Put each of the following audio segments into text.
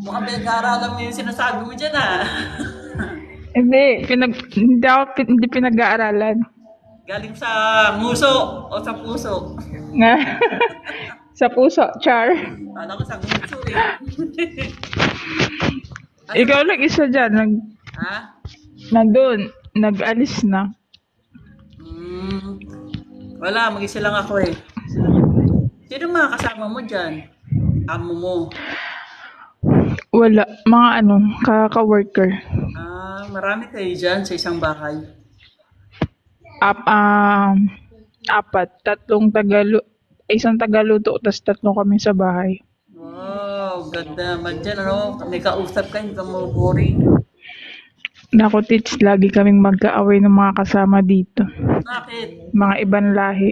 Mukhang pinag-aaralan mo yung sinasabi mo dyan ah. Hindi pinag-aaralan. Galing sa nguso o sa puso. Nga. Sa puso, char. Kala ko sa nguso eh. Ikaw lang isa dyan. Ha? Nandun. Nag-alis na. Wala, mag-isa lang ako eh. Sino mga kasama mo dyan? Amo mo? Wala. Mga kaka-worker. Marami kayo dyan sa isang bahay. Apat. Isang tagaluto, tapos 3 kami sa bahay. Wow, ganda naman dyan, ano? May kausap ka, hindi ka boring. Naku, Tits, lagi kaming magkaaway ng mga kasama dito. Bakit? Mga ibang lahi.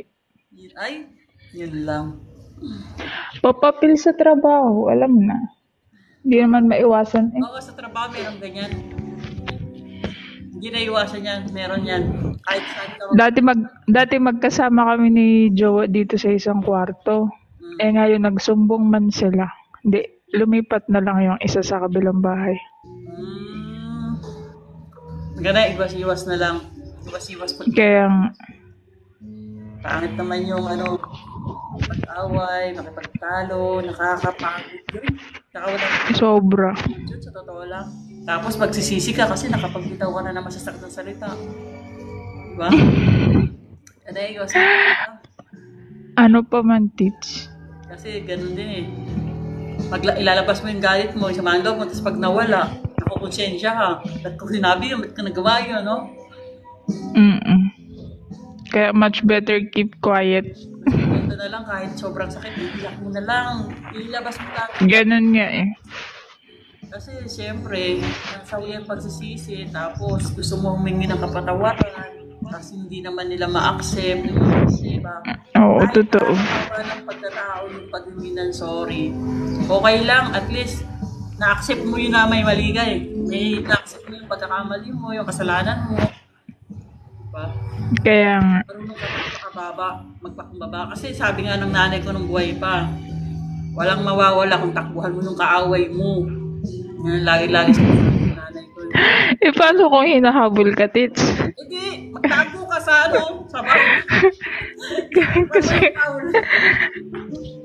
Ay, yun lang. Papapil sa trabaho, alam na. Hindi naman maiwasan eh. Oo, sa trabaho meron ganyan. Hindi na iwasan yan, meron yan. Kahit saan ka Dati magkasama kami ni Jowa dito sa isang kwarto. Ngayon nagsumbong man sila. Hindi, lumipat na lang yung isa sa kabilang bahay. Gana, iwas-iwas na lang. Iwas-iwas pa. Kaya pangit naman yung pag-away, makipagtalo, nakakapagod yun. Sobra. Yun, sa totoo lang. Tapos magsisisi ka kasi nakapagbitaw ka na ng masasakit ng salita. Diba? Kada iwas na lang. Ano pa man, Tits? Kasi ganun din eh. Ilalabas mo yung galit mo, sa mandog mo, tapos pag nawala, nakukonsensya ka. Ba't ko sinabi yun? Ba't ka nagawa yun, no? Kaya much better keep quiet. Ito na lang, kahit sobrang sakit, iiyak mo na lang. Ilabas mo lang. Ganun nga eh. Kasi siyempre, nasa yung pagsisisi, tapos gusto mo humingi ng kapatawaran, kasi hindi naman nila ma-accept. Diba? Oo, totoo. Kahit ng pagkatao yung paghingi ng sorry, okay lang, at least na-accept mo yun na may mali ka eh. May na-accept mo yung pagkakamali mo, yung kasalanan mo. Diba? Kaya nga. Marunong ka magpakumbaba. Kasi sabi nga ng nanay ko nung buhay pa, walang mawawala kung takbuhan mo yung kaaway mo. Yan, lagi-lagi sa nanay ko. Paano kung hinahabol ka, Tits? Hindi, magtago ka sa sa bahay. Kasi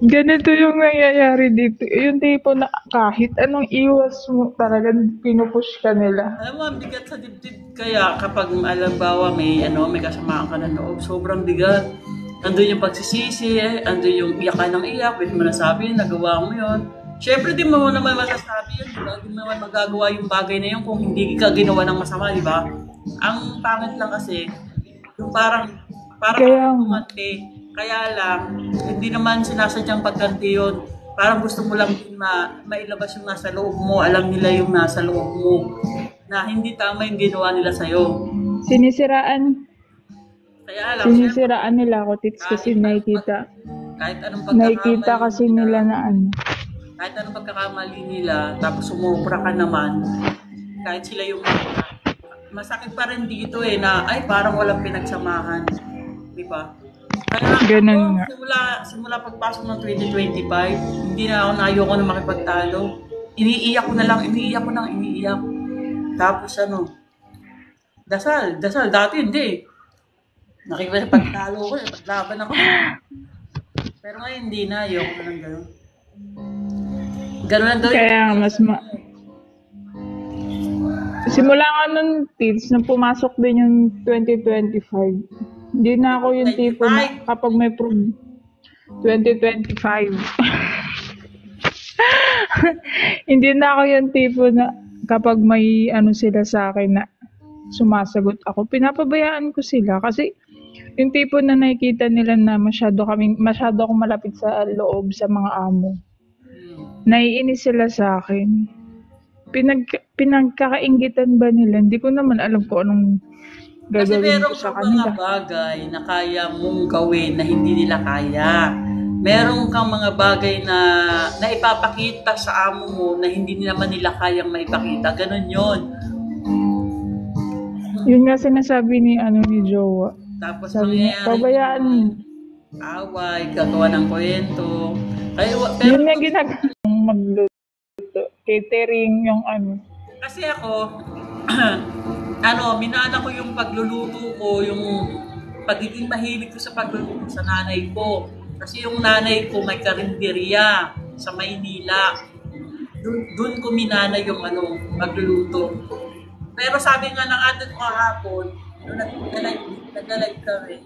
ganito yung nangyayari dito. Yung tipo na kahit anong iwas mo, talagang pinupush ka nila. Alam mo, ang bigat sa dibdib. Kaya kapag alambawa may kasamaan ka ng loob, sobrang bigat. Andun yung pagsisisi, andun yung iyak ka ng iyak, pwede mo nasabi, nagawa mo yun. Siyempre, di mo naman masasabi yun, diba? Di mo naman magagawa yung bagay na yun kung hindi ka ginawa ng masama, di ba? Ang pangit lang kasi, yung parang kumante. Kaya lang, hindi naman sinasadyang pagganti yun. Parang gusto mo lang din mailabas yung nasa loob mo. Alam nila yung nasa loob mo. Na hindi tama yung ginawa nila sa'yo. Sinisiraan. Kaya lang, sinisiraan nila ako, Tits, kasi nakikita. Kahit anong pagkakamali nakikita kasi nila na kahit anong pagkakamali nila, tapos sumobra ka naman, kahit sila yung masakit pa rin dito na parang walang pinagsamahan. Di ba? Kaya ganun nga. Simula pagpasok ng 2025, hindi na ayoko na makipagtalo. Iniiyak ko na lang, iniiyak. Tapos dasal, dati hindi. Nakipagtalo ko, paglaban ako. Pero ngayon hindi na, ayoko na lang gano'n. Gano'n lang gawin. Kaya simula nga nun, Tits, nung pumasok din yung 2025, hindi na ako yung tipo na kapag may 2025. Hindi na ako yung tipo na kapag may sila sa akin na sumasagot ako, pinapabayaan ko sila kasi yung tipo na nakikita nila na masyado akong malapit sa loob sa mga amo. Naiinis sila sa akin. Pinagkakaingitan ba nila? Hindi ko naman alam kung anong gagawin ko sa kanila. Kasi meron mga bagay na kaya mong gawin na hindi nila kaya. Meron kang mga bagay na ipapakita sa amo mo na hindi naman nila kayang maipakita. Ganon yun. Yun nga sinasabi ni Jowa. Tapos pabayaan. Away, gagawa ng kwento. Yun nga ginagawa. magluto. Catering, yung ano. Kasi ako, minana ko yung pagluluto ko, yung pagiging mahilig ko sa pagluluto sa nanay ko. Kasi yung nanay ko may karinderya sa Maynila. Doon ko minana yung pagluluto. Pero sabi nga ng atin ko kahapon, nung nag-live kami,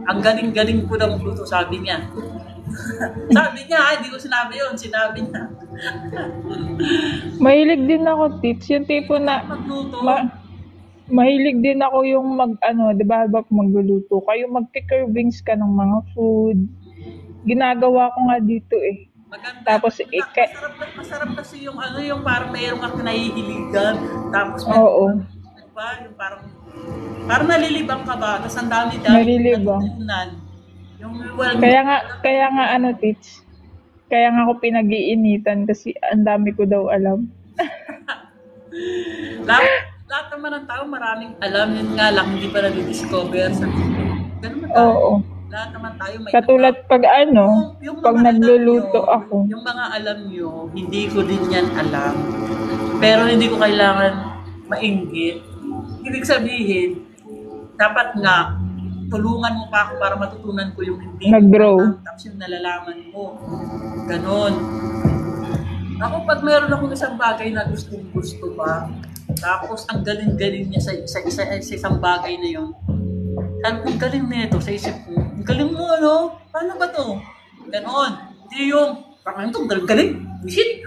ang galing-galing ko na magluto, sabi niya. Sabi niya, hindi ko sinabi yun, sinabi niya. Mahilig din ako, Tits. Yung tipo na, Magluto, mahilig din ako yung di ba, habang magluluto ka, yung magki-curvings ka ng mga food. Ginagawa ko nga dito eh. maganda. Tapos, Masarap kasi yung parang mayroong kang nahihiligan. Tapos, oo, diba, yung parang nalilibang ka ba? Tapos ang dami-dami. nalilibang. Yung Kaya nga ano, Tits, kaya nga ako pinag-iinitan kasi ang dami ko daw alam. lahat naman ng tao maraming alam, yun nga lang, hindi pa na-discover sa ganun na tayo. Oo. Lahat naman tayo may Katulad pag pag mga nagluluto alam nyo, ako. yung mga alam nyo, hindi ko din yan alam. Pero hindi ko kailangan mainggit. Ibig sabihin, dapat nga, tulungan mo pa ako para matutunan ko yung hindi Nag-grow. Tapos yung nalalaman mo. Ganon. Ako pag meron akong isang bagay na gusto pa, tapos ang galing-galing niya sa isang bagay na yun, ang galing nito sa isip ko, ang galing mo paano ba to? Ganon. Hindi yung, parang ito, galing-galing. Shit!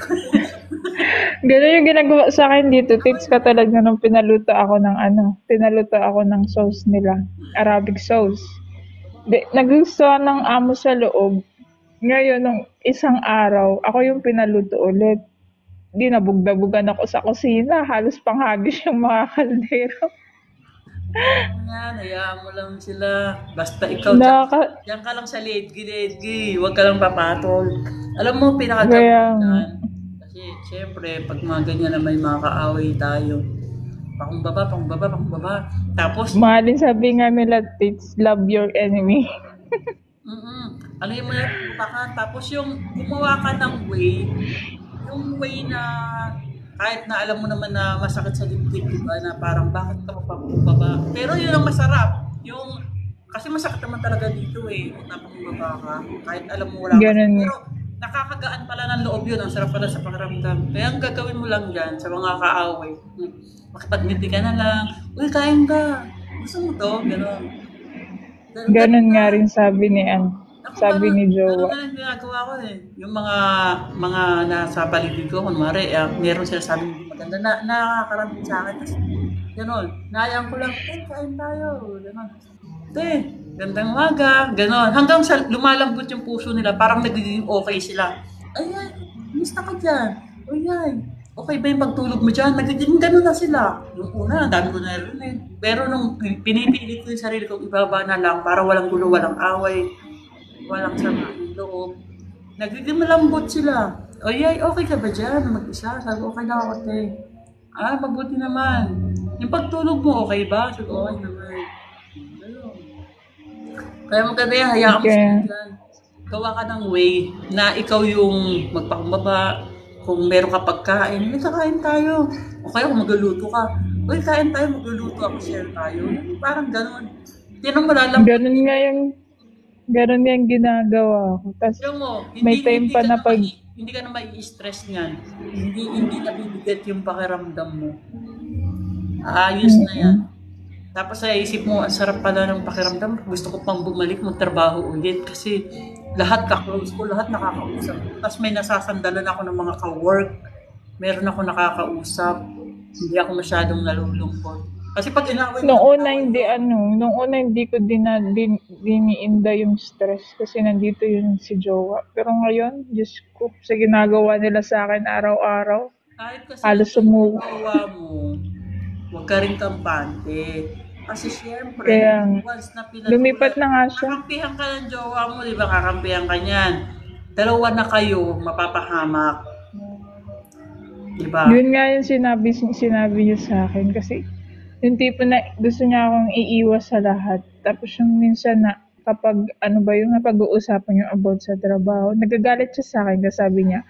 Ganun yung ginagawa sa akin dito, Tits, katulad nga nung pinaluto ako ng sauce nila, Arabic sauce. Nagustuhan ng amo sa loob. Ngayon, nung isang araw, ako yung pinaluto ulit. Di nabugdabugan ako sa kusina, halos panghagis yung mga kaldero. Yan, hayaan mo lang sila. Basta ikaw, diyan ka lang sa ledgi. Huwag ka lang papatol. Alam mo, pinakagawin kasi, syempre, pag mga ganyan na may mga kaaway tayo, pakumbaba. Tapos, Mahalin sabi nga nila, Tits, love your enemy. Ano yung mga tapos yung gumawa ka ng way, yung way na kahit na alam mo naman na masakit sa dibdib, diba, na parang bakit ka mapakumbaba. Pero yun ang masarap. Kasi masakit naman talaga dito kung napakumbaba ka. Kahit alam mo wala ka. Pero nakakagaan pala ng loob yun. Ang sarap pala sa pakiramdam. Kaya ang gagawin mo lang dyan sa mga kaaway, makipagngiti ka na lang. Uy, kain ka. Gusto mo to? Ganun nga rin sabi ni sabi ni Jowa. Ano na ginagawa ko yung mga nasa paligid ko, kunwari, meron sila sabi hindi maganda, nakakaramit sa akin. Tapos, gano'n, nayang ko lang, kain tayo, gano'n. Gandang umaga, gano'n. Hanggang sa lumalambot yung puso nila, parang nagiging okay sila. Ayan, mista ka dyan. Okay ba yung pagtulog mo dyan? Nagiging gano'n na sila. Yung una, dami ko narinig. Pero nung pinipilit ko yung sarili kong ibaba na lang, para walang gulo, walang away, walang sama ng loob. Nagiging malambot sila. Okay ka ba dyan? Mag-isa? Sabi, okay na ako, te. Mabuti naman. Yung pagtulog mo, okay ba? Sabi, okay naman. Kaya maganda yan, hayaan mo sila dyan. Gawa ka ng way na ikaw yung magpakumbaba. Kung meron ka pagkain, kakain tayo. O kaya kung magluluto ka, kain tayo, magluluto ako, share tayo. Parang gano'n. Yan ang malalambot. Ganun yung ginagawa ko. Tapos may time pa na pag... Hindi ka na mai-stress niyan. Hindi nabibigat yung pakiramdam mo. Ayos na yan. Tapos sa isip mo, ang sarap pala ng pakiramdam. Gusto ko pang bumalik, magtrabaho ulit. Kasi lahat ka-close ko, lahat nakakausap. Tapos may nasasandalan ako ng mga ka-work. Meron ako nakakausap. Hindi ako masyadong nalulungkot. Kasi pag inaway Nung una hindi ko diniinda yung stress kasi nandito yun si Jowa. Pero ngayon, Diyos ko, sa ginagawa nila sa akin araw-araw, kahit kasi halos gawa mo, huwag ka rin kampante. Kasi syempre, once na lumipat na nga siya. Kakampihan ka ng jowa mo, di ba? Kakampihan ka niyan. Dalawa na kayo, mapapahamak. Di ba? Yun nga yung sinabi niya sa akin kasi yung tipo na gusto niya akong iiwas sa lahat. Tapos yung minsan na kapag napag-uusapan yung about sa trabaho, nagagalit siya sa akin kasi sabi niya,